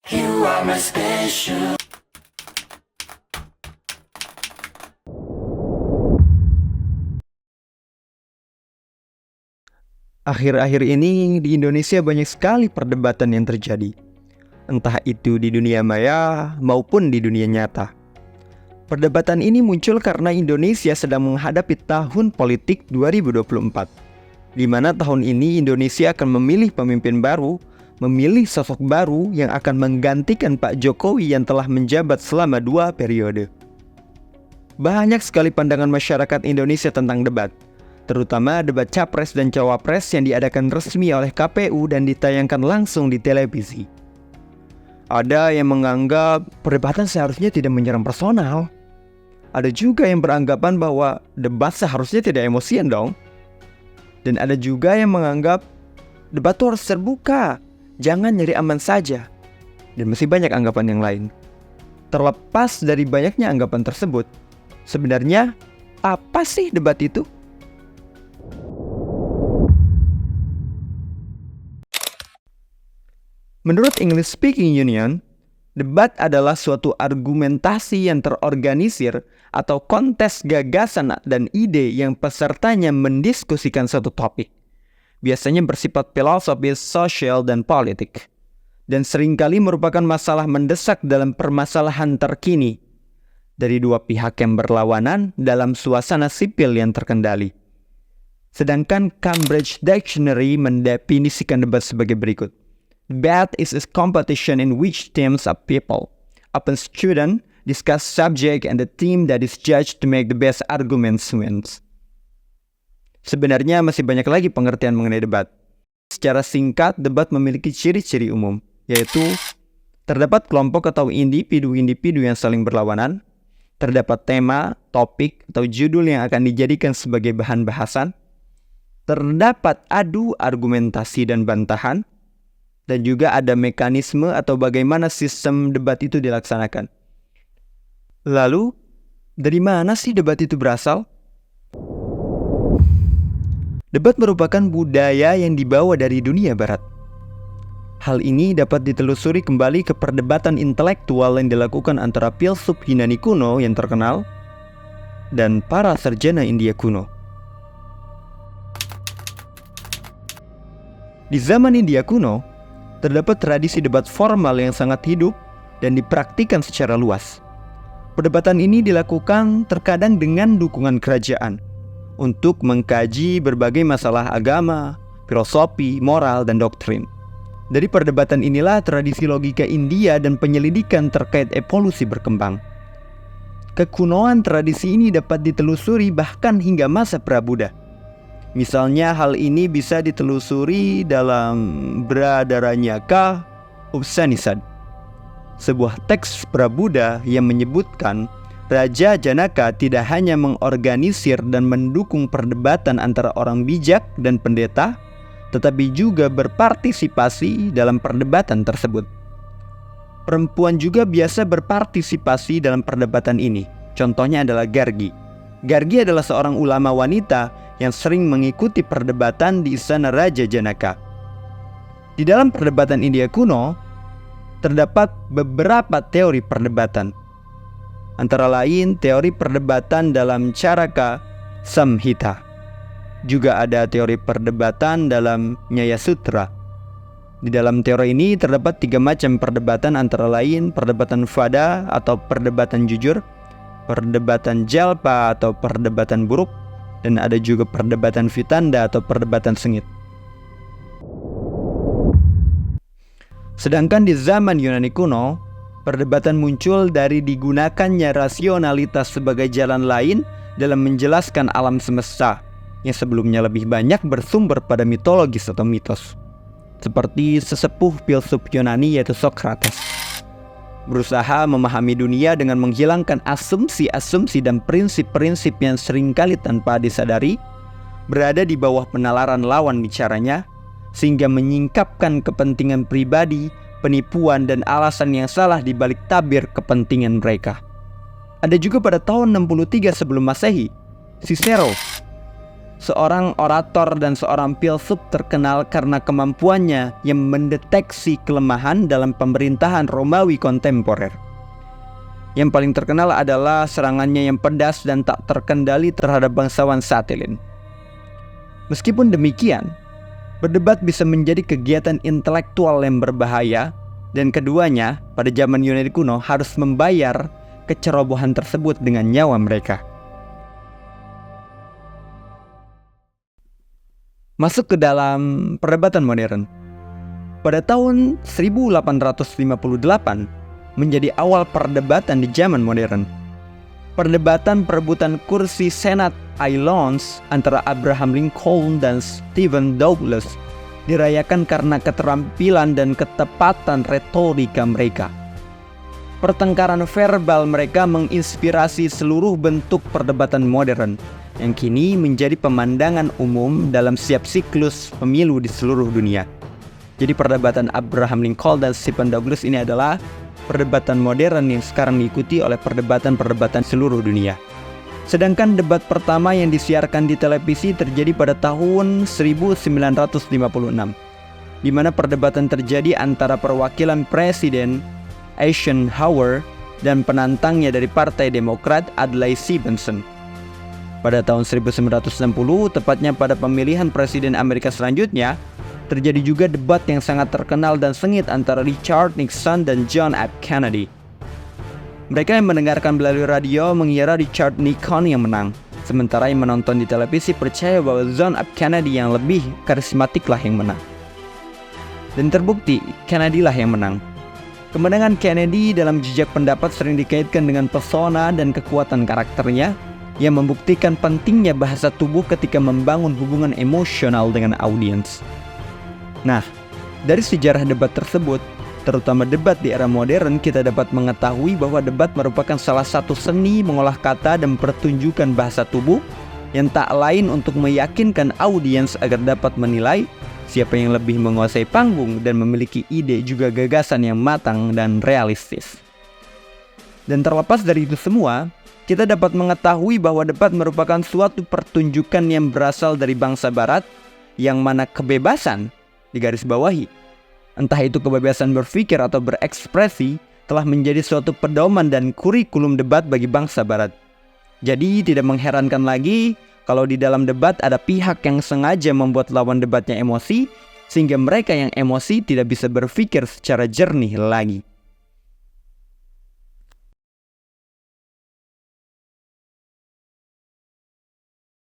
You are my special. Akhir-akhir ini di Indonesia banyak sekali perdebatan yang terjadi, entah itu di dunia maya maupun di dunia nyata. Perdebatan ini muncul karena Indonesia sedang menghadapi tahun politik 2024, di mana tahun ini Indonesia akan memilih pemimpin baru, memilih sosok baru yang akan menggantikan Pak Jokowi yang telah menjabat selama 2 periode. Banyak sekali pandangan masyarakat Indonesia tentang debat, terutama debat Capres dan Cawapres yang diadakan resmi oleh KPU dan ditayangkan langsung di televisi. Ada yang menganggap perdebatan seharusnya tidak menyerang personal. Ada juga yang beranggapan bahwa debat seharusnya tidak emosian dong. Dan ada juga yang menganggap debat itu harus terbuka, jangan nyari aman saja. Dan masih banyak anggapan yang lain. Terlepas dari banyaknya anggapan tersebut, sebenarnya apa sih debat itu? Menurut English Speaking Union, debat adalah suatu argumentasi yang terorganisir atau kontes gagasan dan ide yang pesertanya mendiskusikan suatu topik. Biasanya bersifat filosofis, sosial, dan politik. Dan seringkali merupakan masalah mendesak dalam permasalahan terkini dari dua pihak yang berlawanan dalam suasana sipil yang terkendali. Sedangkan Cambridge Dictionary mendefinisikan debat sebagai berikut. Debate is a competition in which teams of people, often students, discuss subject and the team that is judged to make the best arguments wins. Sebenarnya masih banyak lagi pengertian mengenai debat. Secara singkat, debat memiliki ciri-ciri umum, yaitu terdapat kelompok atau individu-individu yang saling berlawanan, terdapat tema, topik, atau judul yang akan dijadikan sebagai bahan bahasan, terdapat adu argumentasi dan bantahan, dan juga ada mekanisme atau bagaimana sistem debat itu dilaksanakan. Lalu, dari mana sih debat itu berasal? Debat merupakan budaya yang dibawa dari dunia barat. Hal ini dapat ditelusuri kembali ke perdebatan intelektual yang dilakukan antara filsuf Yunani kuno yang terkenal dan para sarjana India kuno. Di zaman India kuno, terdapat tradisi debat formal yang sangat hidup dan dipraktikkan secara luas. Perdebatan ini dilakukan terkadang dengan dukungan kerajaan untuk mengkaji berbagai masalah agama, filosofi, moral, dan doktrin. Dari perdebatan inilah tradisi logika India dan penyelidikan terkait evolusi berkembang. Kekunoan tradisi ini dapat ditelusuri bahkan hingga masa Prabuddha. Misalnya hal ini bisa ditelusuri dalam Brihadaranyaka Upanishad, sebuah teks Prabuddha yang menyebutkan Raja Janaka tidak hanya mengorganisir dan mendukung perdebatan antara orang bijak dan pendeta, tetapi juga berpartisipasi dalam perdebatan tersebut. Perempuan juga biasa berpartisipasi dalam perdebatan ini. Contohnya adalah Gargi. Gargi adalah seorang ulama wanita yang sering mengikuti perdebatan di istana Raja Janaka. Di dalam perdebatan India kuno, terdapat beberapa teori perdebatan. Antara lain teori perdebatan dalam Charaka Samhita. Juga ada teori perdebatan dalam Nyaya Sutra. Di dalam teori ini terdapat 3 macam perdebatan, antara lain perdebatan Vada atau perdebatan jujur, perdebatan Jalpa atau perdebatan buruk, dan ada juga perdebatan Vitanda atau perdebatan sengit. Sedangkan di zaman Yunani kuno, perdebatan muncul dari digunakannya rasionalitas sebagai jalan lain dalam menjelaskan alam semesta yang sebelumnya lebih banyak bersumber pada mitologis atau mitos. Seperti sesepuh filsuf Yunani yaitu Socrates berusaha memahami dunia dengan menghilangkan asumsi-asumsi dan prinsip-prinsip yang seringkali tanpa disadari berada di bawah penalaran lawan bicaranya, sehingga menyingkapkan kepentingan pribadi, penipuan, dan alasan yang salah di balik tabir kepentingan mereka. Ada juga pada tahun 63 sebelum Masehi, Cicero seorang orator dan seorang filsuf terkenal karena kemampuannya yang mendeteksi kelemahan dalam pemerintahan Romawi kontemporer. Yang paling terkenal adalah serangannya yang pedas dan tak terkendali terhadap bangsawan Satelin. Meskipun demikian, berdebat bisa menjadi kegiatan intelektual yang berbahaya, dan keduanya pada zaman Yunani kuno harus membayar kecerobohan tersebut dengan nyawa mereka. Masuk ke dalam perdebatan modern. Pada tahun 1858 menjadi awal perdebatan di zaman modern. Perdebatan perebutan kursi Senat Aylons antara Abraham Lincoln dan Stephen Douglas dirayakan karena keterampilan dan ketepatan retorika mereka. Pertengkaran verbal mereka menginspirasi seluruh bentuk perdebatan modern yang kini menjadi pemandangan umum dalam setiap siklus pemilu di seluruh dunia. Jadi perdebatan Abraham Lincoln dan Stephen Douglas ini adalah perdebatan modern yang sekarang diikuti oleh perdebatan-perdebatan seluruh dunia. Sedangkan debat pertama yang disiarkan di televisi terjadi pada tahun 1956, di mana perdebatan terjadi antara perwakilan Presiden Eisenhower dan penantangnya dari Partai Demokrat Adlai Stevenson. Pada tahun 1960, tepatnya pada pemilihan Presiden Amerika selanjutnya, terjadi juga debat yang sangat terkenal dan sengit antara Richard Nixon dan John F. Kennedy. Mereka yang mendengarkan melalui radio mengira Richard Nixon yang menang, sementara yang menonton di televisi percaya bahwa John F. Kennedy yang lebih karismatik lah yang menang. Dan terbukti, Kennedy lah yang menang. Kemenangan Kennedy dalam jejak pendapat sering dikaitkan dengan pesona dan kekuatan karakternya, yang membuktikan pentingnya bahasa tubuh ketika membangun hubungan emosional dengan audiens. Nah, dari sejarah debat tersebut, terutama debat di era modern, kita dapat mengetahui bahwa debat merupakan salah satu seni mengolah kata dan pertunjukan bahasa tubuh yang tak lain untuk meyakinkan audiens agar dapat menilai siapa yang lebih menguasai panggung dan memiliki ide juga gagasan yang matang dan realistis. Dan terlepas dari itu semua, kita dapat mengetahui bahwa debat merupakan suatu pertunjukan yang berasal dari bangsa barat yang mana kebebasan digarisbawahi. Entah itu kebebasan berpikir atau berekspresi telah menjadi suatu pedoman dan kurikulum debat bagi bangsa barat. Jadi tidak mengherankan lagi kalau di dalam debat ada pihak yang sengaja membuat lawan debatnya emosi sehingga mereka yang emosi tidak bisa berpikir secara jernih lagi.